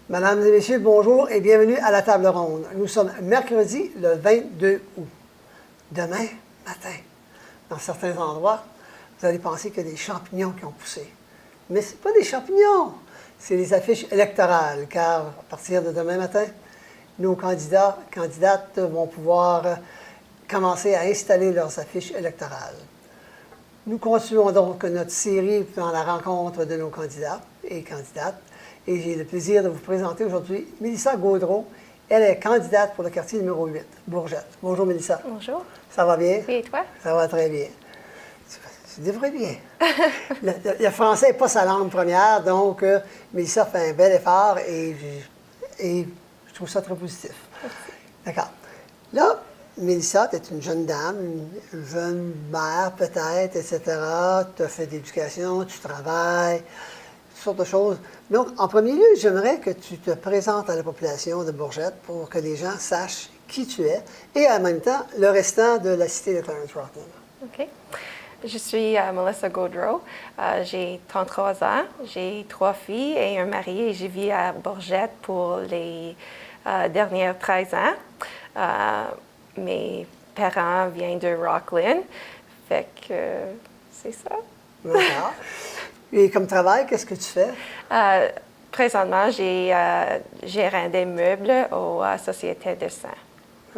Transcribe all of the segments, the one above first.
Mesdames et messieurs, bonjour et bienvenue à la table ronde. Nous sommes mercredi le 22 août. Demain matin, dans certains endroits, vous allez penser qu'il y a des champignons qui ont poussé. Mais ce n'est pas des champignons, c'est les affiches électorales, car à partir de demain matin, nos candidates vont pouvoir commencer à installer leurs affiches électorales. Nous continuons donc notre série dans la rencontre de nos candidats et candidates. Et j'ai le plaisir de vous présenter aujourd'hui Mélissa Gaudreault. Elle est candidate pour le quartier numéro 8, Bourgette. Bonjour Mélissa. Bonjour. Ça va bien? Oui, et toi? Ça va très bien. Tu devrais bien. le français n'est pas sa langue première, donc Mélissa fait un bel effort et je trouve ça très positif. D'accord. Là, Mélissa, tu es une jeune dame, une jeune mère peut-être, etc. Tu as fait de l'éducation, tu travailles, toutes sortes de choses. Donc, en premier lieu, j'aimerais que tu te présentes à la population de Bourgette pour que les gens sachent qui tu es et en même temps le restant de la cité de Clarence Rockland. OK. Je suis Melissa Gaudreault. J'ai 33 ans. J'ai 3 filles et un mari et je vis à Bourgette pour les dernières 13 ans. Mes parents viennent de Rockland. Fait que c'est ça. D'accord. Et comme travail, qu'est-ce que tu fais? Présentement, j'ai géré des meubles aux sociétés de sang.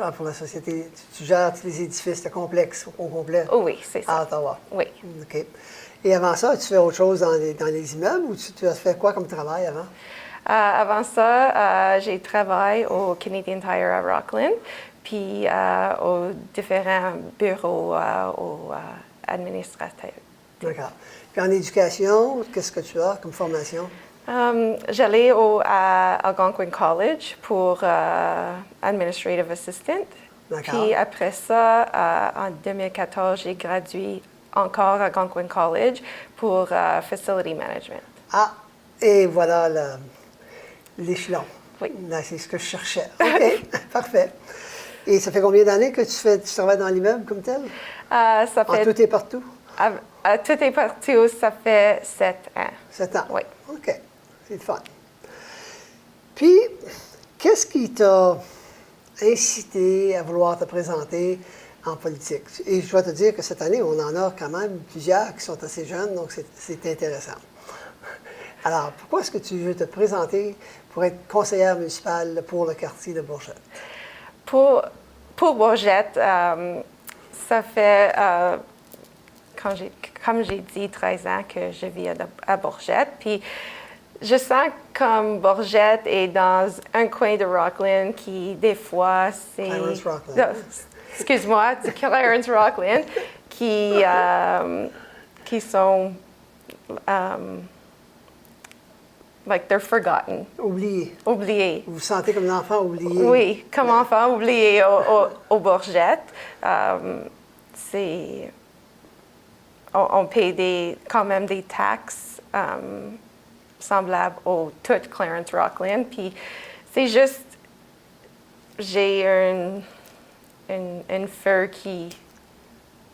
Ah, pour la société, tu gères tous les édifices, le complexe au complet? Oui, c'est ça. À Ottawa? Oui. OK. Et avant ça, tu fais autre chose dans les immeubles ou tu as fait quoi comme travail avant? Avant ça, j'ai travaillé au Canadian Tire à Rockland, puis aux différents bureaux administratifs. D'accord. Puis en éducation, qu'est-ce que tu as comme formation? J'allais à Algonquin College pour Administrative Assistant. D'accord. Puis après ça, en 2014, j'ai gradué encore à Algonquin College pour Facility Management. Ah, et voilà l'échelon. Oui. Là, c'est ce que je cherchais. OK, parfait. Et ça fait combien d'années que tu travailles dans l'immeuble comme tel? Ça fait, En tout et partout? tout est partout, ça fait 7 ans. 7 ans? Oui. OK, c'est le fun. Puis, qu'est-ce qui t'a incité à vouloir te présenter en politique? Et je dois te dire que cette année, on en a quand même plusieurs qui sont assez jeunes, donc c'est intéressant. Alors, pourquoi est-ce que tu veux te présenter pour être conseillère municipale pour le quartier de Bourgette? Pour Bourgette, ça fait, comme j'ai dit, 13 ans que je vis à Bourgette. Puis je sens comme Bourgette est dans un coin de Rockland qui, des fois, c'est... Clarence Rockland. Excuse-moi, du Clarence Rockland, qui sont... like they're forgotten. Oublié. Oubliés. Vous vous sentez comme un enfant oublié? Oui, comme enfant oublié au Bourgette. On paie quand même des taxes semblables au tout Clarence Rockland. Puis c'est juste, j'ai un feu qui...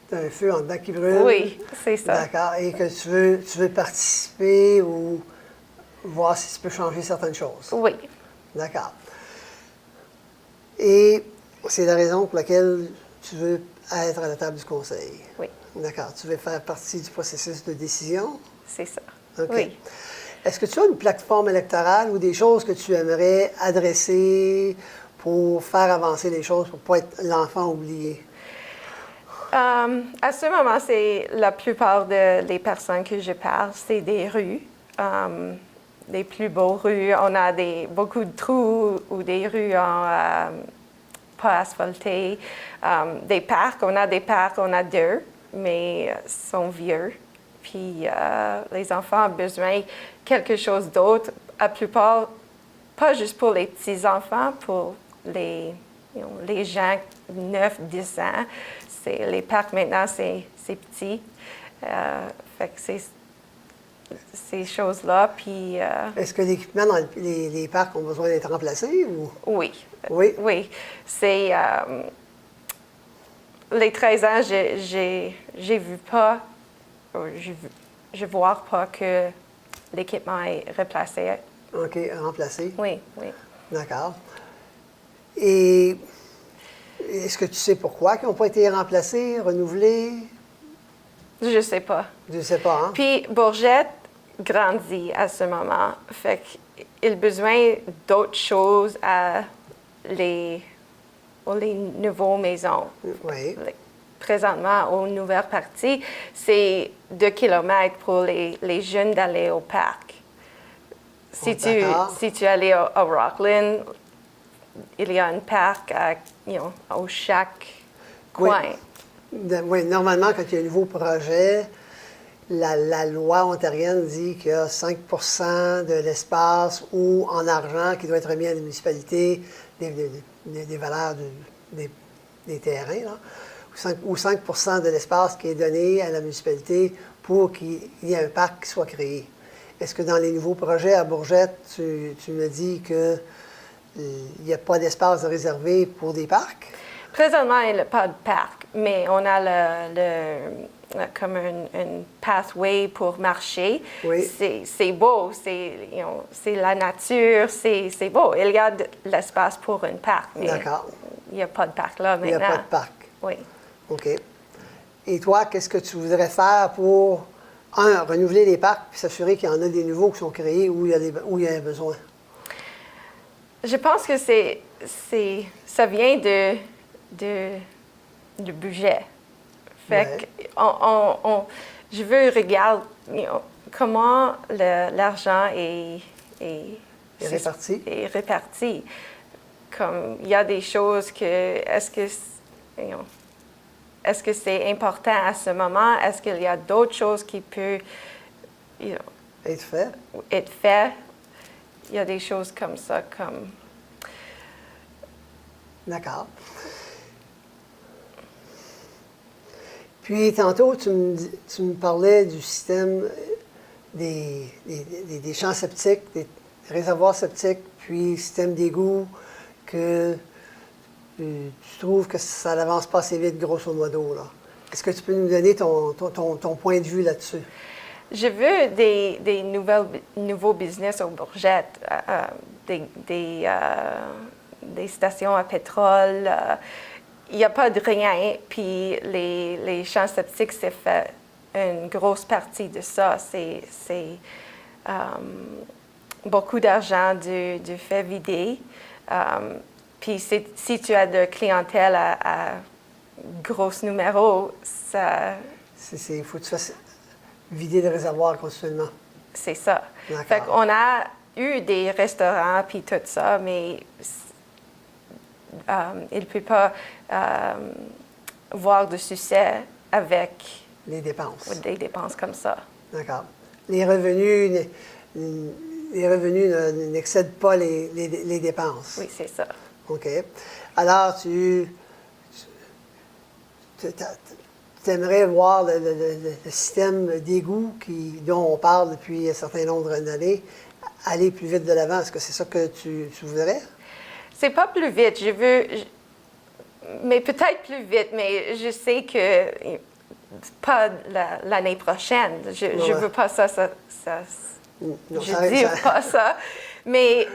Tu as un feu en dedans qui brûle? Oui, c'est ça. D'accord. Et que tu veux participer ou voir si tu peux changer certaines choses? Oui. D'accord. Et c'est la raison pour laquelle tu veux être à la table du conseil? Oui. D'accord. Tu veux faire partie du processus de décision? C'est ça. OK. Oui. Est-ce que tu as une plateforme électorale ou des choses que tu aimerais adresser pour faire avancer les choses, pour ne pas être l'enfant oublié? À ce moment, c'est la plupart des personnes que je parle, c'est des rues. Des plus beaux rues. On a beaucoup de trous ou des rues pas asphaltées. Des parcs, on a 2, mais sont vieux. Puis les enfants ont besoin de quelque chose d'autre. La plupart, pas juste pour les petits-enfants, pour les gens 9, 10 ans. Les parcs maintenant, c'est petit. Fait que c'est ces choses-là, puis... Est-ce que l'équipement dans les parcs ont besoin d'être remplacés ou? Oui. Oui? Oui. C'est... les 13 ans, j'ai vu pas... Je vois pas que l'équipement est replacé OK, remplacés. Oui, oui. D'accord. Et est-ce que tu sais pourquoi ils n'ont pas été remplacés, renouvelés? Je sais pas. Je ne sais pas, hein? Puis Bourgette grandit à ce moment. Fait qu'il a besoin d'autres choses aux nouvelles maisons. Oui. Présentement, aux nouvelles parties, c'est 2 kilomètres pour les jeunes d'aller au parc. Si tu allais à Rockland, il y a un parc au chaque coin. Oui, normalement, quand il y a un nouveau projet, la loi ontarienne dit qu'il y a 5 de l'espace ou en argent qui doit être remis à la municipalité, des valeurs des terrains, là, ou 5 de l'espace qui est donné à la municipalité pour qu'il y ait un parc qui soit créé. Est-ce que dans les nouveaux projets à Bourgette, tu me dis qu'il n'y a pas d'espace réservé pour des parcs? Présentement, il n'y a pas de parc, mais on a comme un pathway pour marcher. Oui. C'est beau, c'est la nature, c'est beau. Il y a de l'espace pour un parc, mais D'accord. il n'y a pas de parc là maintenant. Il n'y a pas de parc. Oui. OK. Et toi, qu'est-ce que tu voudrais faire pour, renouveler les parcs puis s'assurer qu'il y en a des nouveaux qui sont créés où il y a un besoin? Je pense que ça vient du budget. Fait que je veux regarder comment l'argent est réparti. Comme il y a des choses que est-ce que c'est important à ce moment? Est-ce qu'il y a d'autres choses qui peuvent Être fait? être faites? Il y a des choses comme ça, comme... D'accord. Puis, tantôt, tu me parlais du système des champs septiques, des réservoirs septiques, puis système d'égout, que tu trouves que ça n'avance pas assez vite, grosso modo, là. Est-ce que tu peux nous donner ton point de vue là-dessus? Je veux des nouveaux business aux Bourgettes, des stations à pétrole. Il n'y a pas de rien. Puis les champs septiques, c'est fait une grosse partie de ça. C'est beaucoup d'argent du fait vider. Puis si tu as de clientèle à gros numéros, ça... Il faut que tu fasses vider le réservoir continuellement. C'est ça. D'accord. Fait qu'on a eu des restaurants puis tout ça, mais il ne peut pas voir de succès avec les dépenses. Des dépenses comme ça. D'accord. Les revenus n'excèdent pas les dépenses. Oui, c'est ça. OK. Alors, tu aimerais voir le système d'égout dont on parle depuis un certain nombre d'années aller plus vite de l'avant. Est-ce que c'est ça que tu voudrais? C'est pas plus vite. Je veux... mais peut-être plus vite, mais je sais que pas l'année prochaine. Je veux pas ça. Non, je dis pas ça. Mais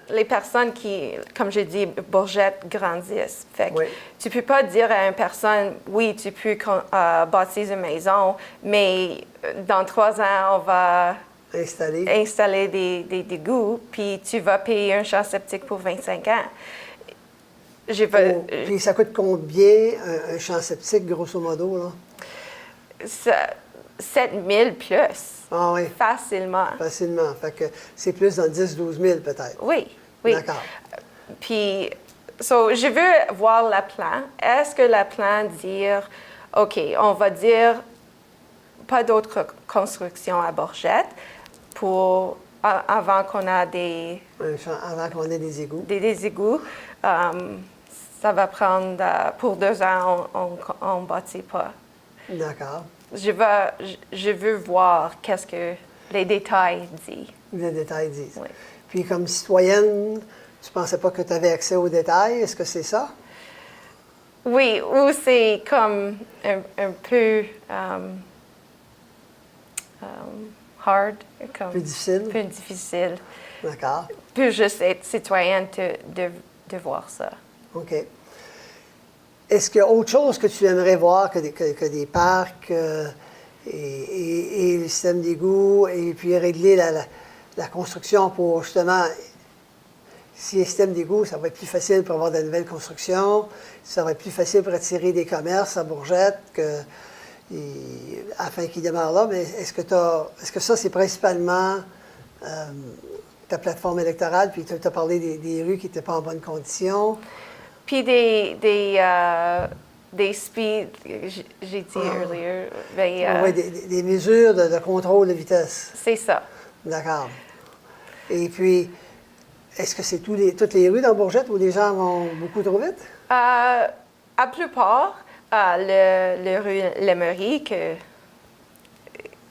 les personnes qui, comme je dis, Bourgette grandissent. Fait que tu peux pas dire à une personne, oui, tu peux bâtir une maison, mais dans 3 ans, on va installer des égouts, puis tu vas payer un champ septique pour 25 ans. Puis ça coûte combien un champ septique, grosso modo, là? 7 000 plus. Ah oui. Facilement. Facilement. Fait que c'est plus dans 10-12 000 peut-être. Oui. D'accord. Puis, je veux voir le plan. Est-ce que le plan dire, OK, on va dire pas d'autres constructions à Bourgette avant qu'on a avant qu'on ait des égouts. Des égouts. Ça va prendre, pour 2 ans, on ne bâtit pas. D'accord. Je veux voir qu'est-ce que les détails disent. Les détails disent. Oui. Puis comme citoyenne, tu ne pensais pas que tu avais accès aux détails. Est-ce que c'est ça? Oui, ou c'est comme un peu hard, comme Plus difficile? plus difficile. D'accord. Puis juste être citoyenne de voir ça. OK. Est-ce qu'il y a autre chose que tu aimerais voir que des parcs et le système d'égout et puis régler la construction pour justement, si le système d'égout, ça va être plus facile pour avoir de nouvelles constructions, ça va être plus facile pour attirer des commerces à Bourgette afin qu'ils demeurent là. Mais est-ce que ça, c'est principalement ta plateforme électorale, puis tu as parlé des rues qui n'étaient pas en bonne condition? Puis des speed, j'ai dit earlier. Oui, des mesures de contrôle de vitesse. C'est ça. D'accord. Et puis, est-ce que c'est toutes les rues dans Bourgette où les gens vont beaucoup trop vite? À plupart, le rue Lemery,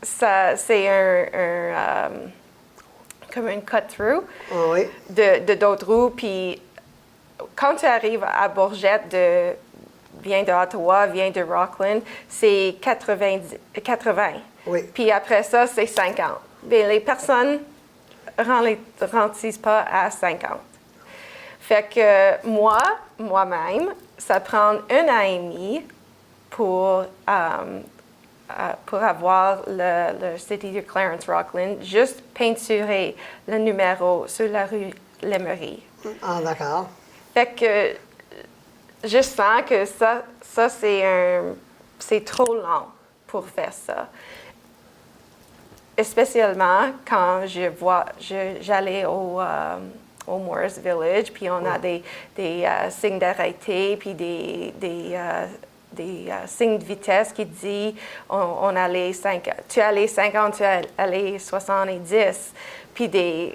c'est comme un cut-through Oui. de d'autres rues. Puis quand tu arrives à Bourgette, viens de Ottawa, viens de Rockland, c'est 80. Oui. Puis après ça, c'est 50. Bien, les personnes ne rentissent pas à 50. Fait que moi-même, ça prend 1 an et demi pour avoir le City de Clarence Rockland, juste peinturer le numéro sur la rue Lemery. Ah, d'accord. Fait que je sens que ça c'est trop lent pour faire ça. Spécialement quand j'allais au Morris Village, puis on a des signes d'arrêté, puis des signes de vitesse qui disent on allait 50, tu allais 50, tu allais 70, puis il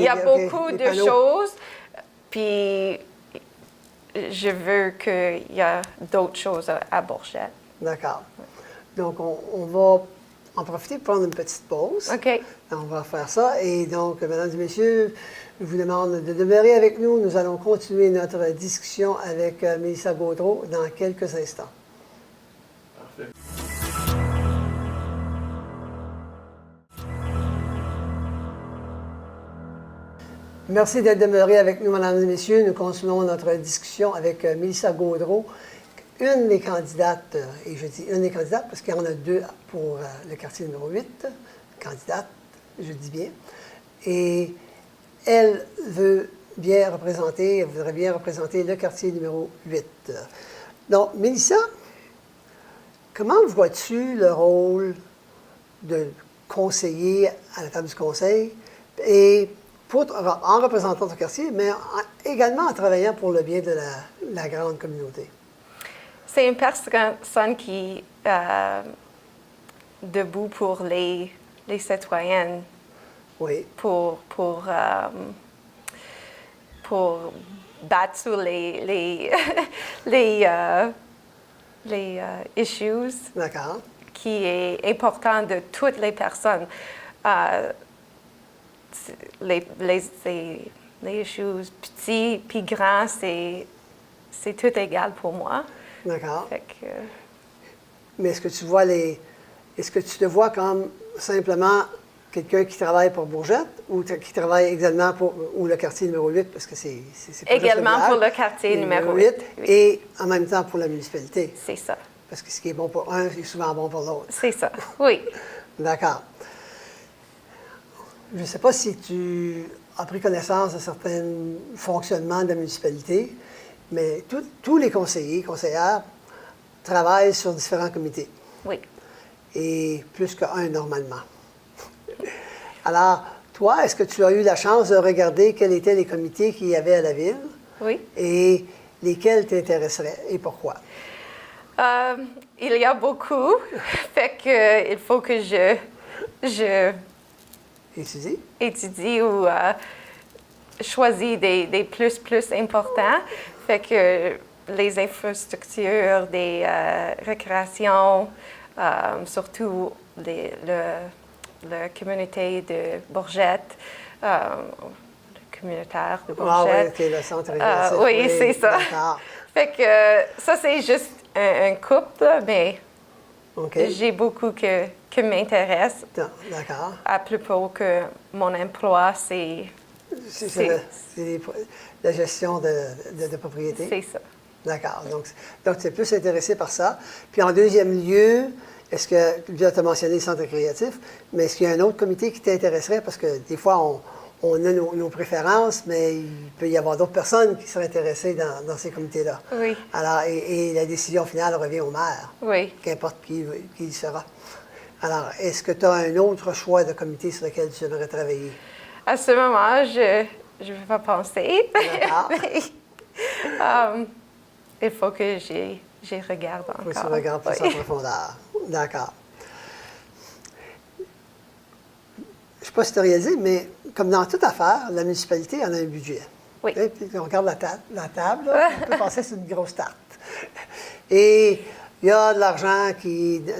y a beaucoup de choses, puis je veux qu'il y ait d'autres choses à Bourgette. D'accord. Donc, on va en profiter pour prendre une petite pause. OK. On va faire ça. Et donc, mesdames et messieurs, je vous demande de demeurer avec nous. Nous allons continuer notre discussion avec Mélissa Gaudreault dans quelques instants. Parfait. Merci d'être demeurés avec nous, mesdames et messieurs. Nous continuons notre discussion avec Mélissa Gaudreault, une des candidates, et je dis une des candidates parce qu'il y en a 2 pour le quartier numéro 8, candidate, je dis bien. Et elle voudrait bien représenter le quartier numéro 8. Donc, Mélissa, comment vois-tu le rôle de conseiller à la table du conseil et en représentant ton quartier, mais également en travaillant pour le bien de la grande communauté? C'est une personne qui est debout pour les citoyennes, Oui. pour battre sur les issues D'accord. qui est important de toutes les personnes. Les issues petits puis grands, c'est tout égal pour moi. D'accord. Fait que, Mais est-ce que tu te vois comme simplement quelqu'un qui travaille pour Bourgette ou qui travaille également pour le quartier numéro 8, parce que c'est pas également juste pour le quartier numéro 8. Oui. Et en même temps pour la municipalité. C'est ça. Parce que ce qui est bon pour un est souvent bon pour l'autre. C'est ça, oui. D'accord. Je ne sais pas si tu as pris connaissance de certains fonctionnements de la municipalité, mais tous les conseillères travaillent sur différents comités. Oui. Et plus qu'un normalement. Alors, toi, est-ce que tu as eu la chance de regarder quels étaient les comités qu'il y avait à la ville? Oui. Et lesquels t'intéresseraient et pourquoi? Il y a beaucoup, fait que il faut que je étudie ou choisis des plus importants. Fait que les infrastructures, des récréations, surtout la communauté de Bourgette, le communautaire de Bourgette. Ah oui, OK, le centre récréatif. Oui, c'est ça. D'accord. Fait que ça, c'est juste un couple, mais OK. j'ai beaucoup que qui m'intéresse D'accord. à propos que mon emploi, c'est C'est la gestion de propriété. c'est ça. D'accord. Donc, tu es plus intéressé par ça. Puis en deuxième lieu, est-ce que, tu as mentionné le centre créatif, mais est-ce qu'il y a un autre comité qui t'intéresserait? Parce que des fois, on a nos préférences, mais il peut y avoir d'autres personnes qui seraient intéressées dans ces comités-là. Oui. Alors, et la décision finale revient au maire, Oui. qu'importe qui il sera. Alors, est-ce que tu as un autre choix de comité sur lequel tu aimerais travailler? À ce moment, je ne vais pas penser. D'accord. Mais, il faut que j'y regarde encore. Il faut que tu regardes plus en profondeur. D'accord. Je ne sais pas si tu as réalisé, mais comme dans toute affaire, la municipalité en a un budget. Oui. Et puis, on regarde la table, là, on peut penser que c'est une grosse tarte. Et il y a de l'argent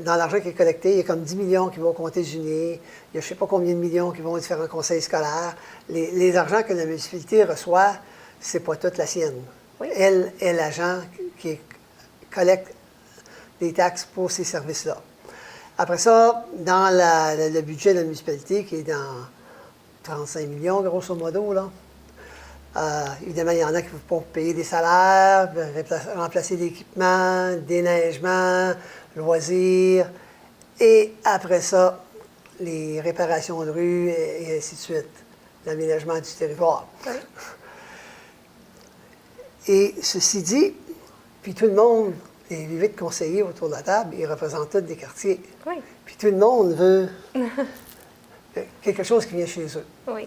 dans l'argent qui est collecté, il y a comme 10 millions qui vont aux États-Unis, il y a je ne sais pas combien de millions qui vont aux différents conseils scolaires. Les argents que la municipalité reçoit, ce n'est pas toute la sienne. Oui. Elle est l'agent qui collecte des taxes pour ces services-là. Après ça, dans le budget de la municipalité, qui est dans 35 millions, grosso modo, là, évidemment, il y en a qui vont payer des salaires, remplacer l'équipement, déneigement, loisirs, et après ça, les réparations de rue et ainsi de suite, l'aménagement du territoire. Oui. Et ceci dit, puis tout le monde, les 8 conseillers autour de la table, ils représentent tous des quartiers. Oui. Puis tout le monde veut quelque chose qui vient chez eux. Oui.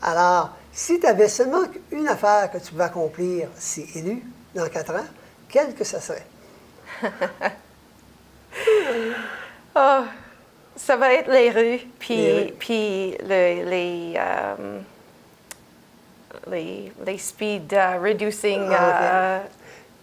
Alors, si tu avais seulement une affaire que tu pouvais accomplir si élu dans 4 ans, quelle que ça serait? Oh, ça va être les rues, Les rues. puis les speed reducing. Ah, OK.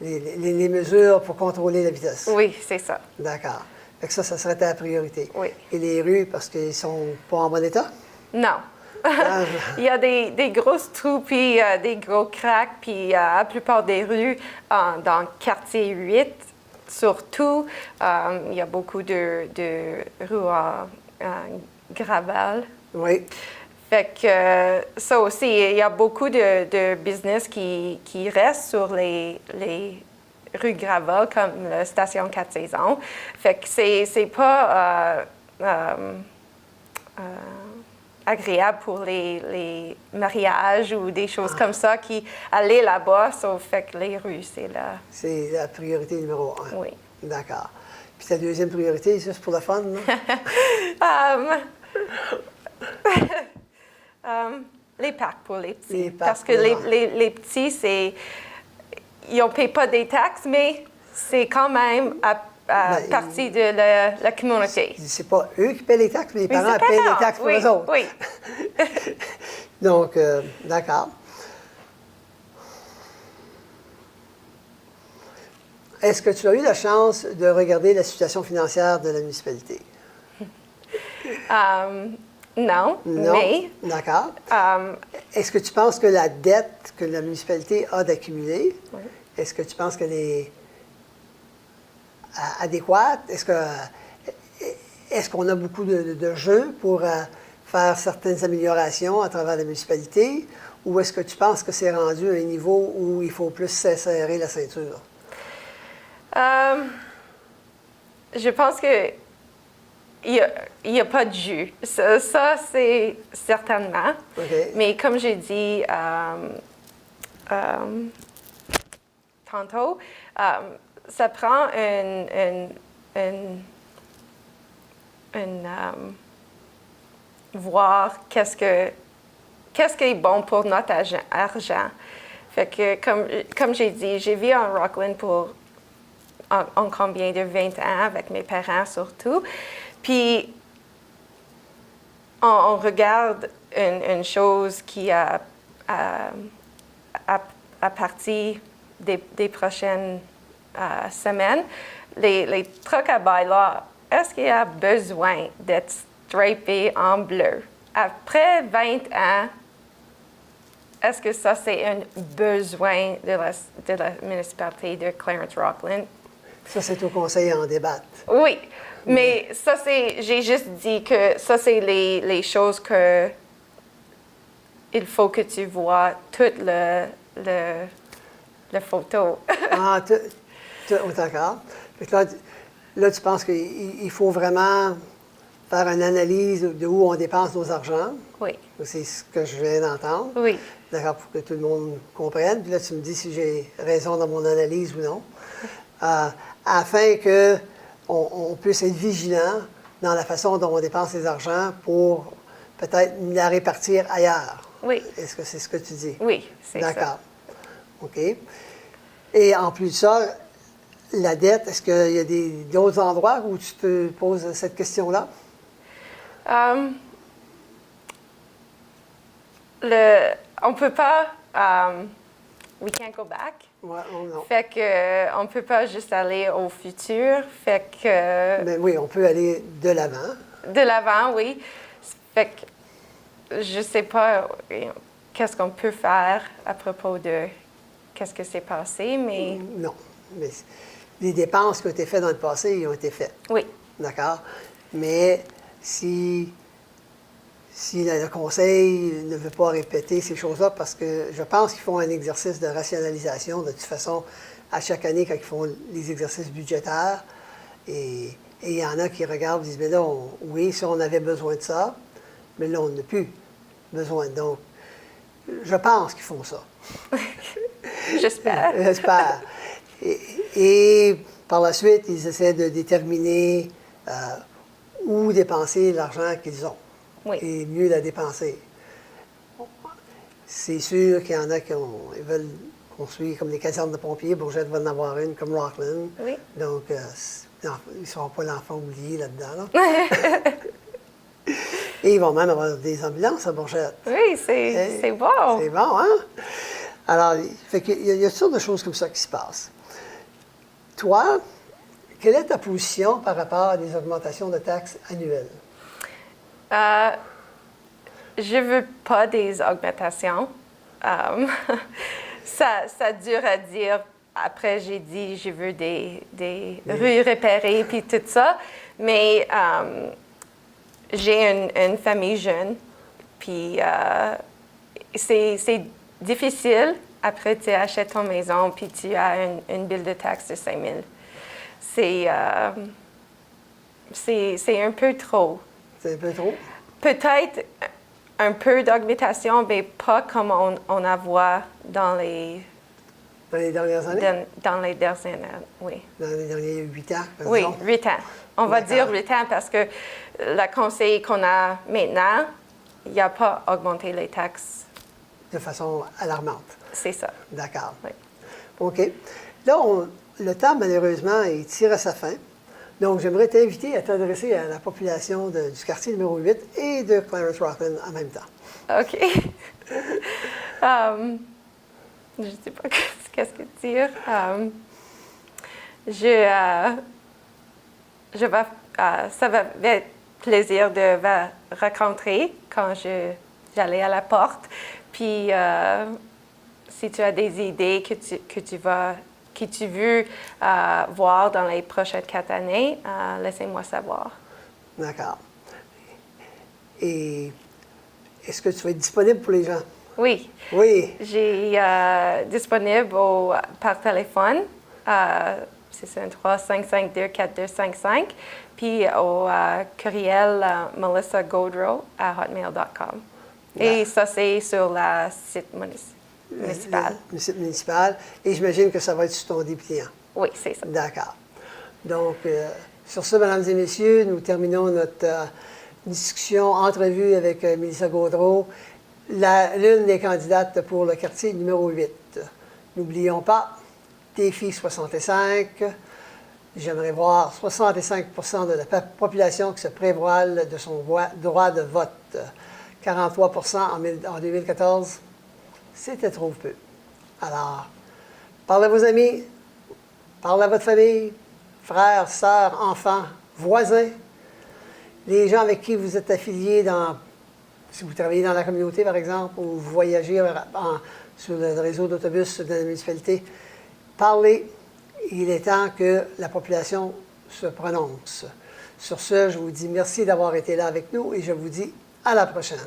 Les mesures pour contrôler la vitesse. Oui, c'est ça. D'accord. Fait que ça serait ta priorité. Oui. Et les rues, parce qu'ils sont pas en bon état? Non. Ah. Il y a des grosses trous, puis des gros cracks, puis la plupart des rues dans le quartier 8, surtout, il y a beaucoup de rues en gravel. Oui. Fait que ça aussi, il y a beaucoup de business qui restent sur les rues gravel, comme la station 4 saisons. Fait que c'est pas agréable pour les mariages ou des choses comme ça qui allaient là-bas. Fait que les rues, c'est là. C'est la priorité numéro 1. Oui. D'accord. Puis ta deuxième priorité, juste pour le fun, là? Les parcs pour les petits. Les parcs Parce que pour les petits, ils ne payent pas des taxes, mais c'est quand même partie de la communauté. C'est pas eux qui paient les taxes, mais les parents c'est payent parents, les taxes pour oui, eux autres. Oui. Donc, d'accord. Est-ce que tu as eu la chance de regarder la situation financière de la municipalité? Non, Non. mais D'accord. Est-ce que tu penses que la dette que la municipalité a d'accumuler, Oui. est-ce que tu penses qu'elle est adéquate? Est-ce qu'on a beaucoup de jeux pour faire certaines améliorations à travers la municipalité? Ou est-ce que tu penses que c'est rendu à un niveau où il faut plus serrer la ceinture? je pense que il n'y a pas de jus. Ça, c'est certainement. OK. Mais comme j'ai dit tantôt, ça prend voir qu'est-ce qui est bon pour notre argent. Fait que, comme j'ai dit, j'ai vécu en Rockland pour en combien de 20 ans, avec mes parents surtout. Puis, on regarde une chose qui à partir des prochaines semaines, les trucks à bail-là, est-ce qu'il y a besoin d'être stripé en bleu? Après 20 ans, est-ce que ça, c'est un besoin de la municipalité de Clarence-Rockland? Ça, c'est au conseil à en débattre. Oui, mais ça, j'ai juste dit que ça, c'est les choses que il faut que tu vois toute le photo. Ah, oh, d'accord. Fait que là, tu penses qu'il faut vraiment faire une analyse de où on dépense nos argents. Oui, C'est ce que je viens d'entendre. oui, D'accord, pour que tout le monde comprenne. Puis là, tu me dis si j'ai raison dans mon analyse ou non. Afin que on puisse être vigilant dans la façon dont on dépense les argent pour peut-être la répartir ailleurs. oui, Est-ce que c'est ce que tu dis? oui, c'est ça. D'accord. OK. Et en plus de ça, la dette, est-ce qu'il y a d'autres endroits où tu te poses cette question-là? On peut pas, we can't go back. Ouais, non. Fait que on peut pas juste aller au futur. Fait que Mais oui, on peut aller de l'avant. de l'avant, oui. Fait que je sais pas qu'est-ce qu'on peut faire à propos de qu'est-ce que s'est passé, mais Non. Mais les dépenses qui ont été faites dans le passé, ils ont été faites. oui, D'accord? Mais si le conseil ne veut pas répéter ces choses-là, parce que je pense qu'ils font un exercice de rationalisation de toute façon à chaque année quand ils font les exercices budgétaires. Et il y en a qui regardent et disent, mais là, oui, ça, on avait besoin de ça, mais là, on n'a plus besoin. Donc, je pense qu'ils font ça. j'espère. J'espère. Et par la suite, ils essaient de déterminer où dépenser l'argent qu'ils ont. Oui. Et mieux la dépenser. C'est sûr qu'il y en a qui ils veulent construire comme des casernes de pompiers. Bourget va en avoir une comme Rockland. Oui. Donc, ils ne seront pas l'enfant oublié là-dedans. Là. Et ils vont même avoir des ambulances à Bourget. Oui, c'est bon. C'est bon, hein? Alors, il y a toutes sortes de choses comme ça qui se passent. Toi, quelle est ta position par rapport à des augmentations de taxes annuelles? Je veux pas des augmentations. Ça dure à dire. Après, j'ai dit je veux des rues réparées puis tout ça. Mais j'ai une famille jeune. Puis c'est difficile. Après, tu achètes ton maison puis tu as une bill de taxe de 5 000. C'est un peu trop. C'est un peu trop? Peut-être un peu d'augmentation, mais pas comme on en voit dans les Dans les dernières années? dans les dernières années, oui. Dans les derniers 8 ans, par Oui, exemple? 8 ans. On va D'accord. dire 8 ans parce que le conseil qu'on a maintenant, il n'a pas augmenté les taxes. De façon alarmante. C'est ça. D'accord. Oui. OK. Là, le temps, malheureusement, il tire à sa fin. Donc, j'aimerais t'inviter à t'adresser à la population du quartier numéro 8 et de Clarence Rockland en même temps. OK. Je ne sais pas qu'est-ce que dire. Ça va être plaisir de vous rencontrer quand j'allais à la porte. Puis, si tu as des idées que tu veux voir dans les prochaines 4 années, laissez-moi savoir. D'accord. Et est-ce que tu vas être disponible pour les gens? Oui. Oui. J'ai disponible par téléphone. C'est 552-4255. Puis au courriel melissagodreau@hotmail.com. Et ça, c'est sur le site municipal. Le site municipal. Et j'imagine que ça va être sur ton dépliant. Oui, c'est ça. D'accord. Donc, sur ce, mesdames et messieurs, nous terminons notre discussion, entrevue avec Mélissa Gaudreau, l'une des candidates pour le quartier numéro 8. N'oublions pas, défi 65. J'aimerais voir 65 de la population qui se prévoile de son droit de vote. 43 en 2014, c'était trop peu. Alors, parlez à vos amis, parlez à votre famille, frères, sœurs, enfants, voisins, les gens avec qui vous êtes affiliés si vous travaillez dans la communauté, par exemple, ou vous voyagez sur le réseau d'autobus de la municipalité. Parlez il est temps que la population se prononce. Sur ce, je vous dis merci d'avoir été là avec nous et je vous dis à la prochaine.